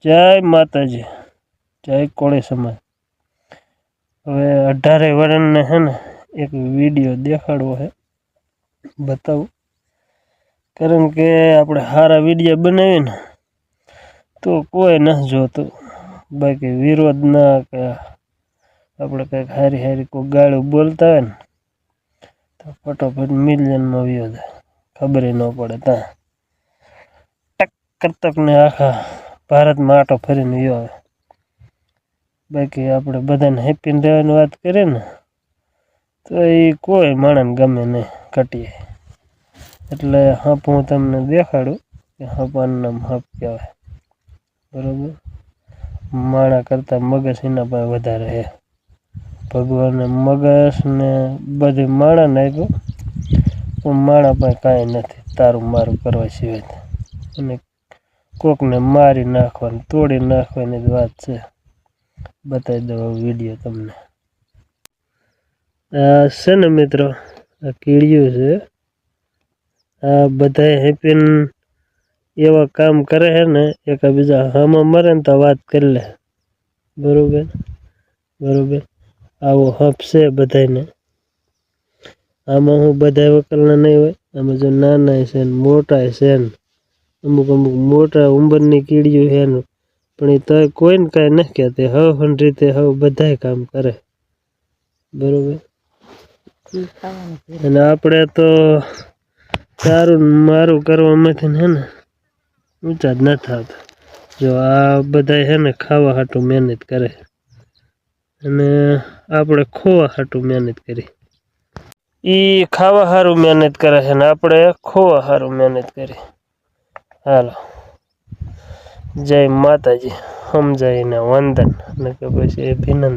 જય માતાજી, જય કોળી સમાજ। હવે 18 વર્ષને હે ને એક વિડીયો દેખાડવો હે, બતાવું। કારણ કે આપણે સારા વિડીયો બનાવીએ ને તો કોઈ નથી જોતું, બાકી વિરોધ ના કે આપણે કંઈક હારી હારી કોઈ ગાળું બોલતા હોય ને તો ફટોફટ મિલિયનમાં વ્યૂ જાય, ખબર ન પડે ત્યાં ટક કરતક ને આખા ભારતમાં આટો ફરીને વ્યૂ આવે। બાકી આપણે બધાને હેપી રહેવાની વાત કરીએ ને તો એ કોઈ માણસને ગમે નહીં ઘટીએ। એટલે હપ હું તમને દેખાડું કે હપાનું નામ હપ કહેવાય, બરાબર। માણા કરતાં મગજ એના પાસે વધારે છે। ભગવાને મગજ ને બધી માણાને આપ્યું, પણ માણા પાસે કાંઈ નથી તારું મારું કરવા સિવાય। અને કોકને મારી નાખવાની તોડી નાખવાની જ વાત છે। બતાવી દઉં વિડીયો તમને। આ છે ને મિત્રો, આ કીડિયું છે। આ બધા હેપીન એવા કામ કરે છે ને એકબીજા હામાં મરે ને તો વાત કરી લે, બરોબર બરોબર। આવો હપ છે બધાને। આમાં હું બધા વકલના નહીં હોય, આમાં જો નાના છે ને મોટા છે ને અમુક અમુક મોટા ઉંમરની કીડીયું છે ને, પણ એ તો કોઈને કાંઈ નથી કહેતી, હવન રીતે હવ બધાય કામ કરે, બરોબર। અને આપણે તો તારું મારું કરવામાંથી હે ને ઊંચા જ ન થતા। જો આ બધા છે ને ખાવા હાટું મહેનત કરે અને આપણે ખોવા હાટું મહેનત કરી। એ ખાવા સારું મહેનત કરે છે ને આપણે ખોવા સારું મહેનત કરી। હાલો, જય માતાજી, સમજાઈને વંદન, ને કે પછી અભિનંદન।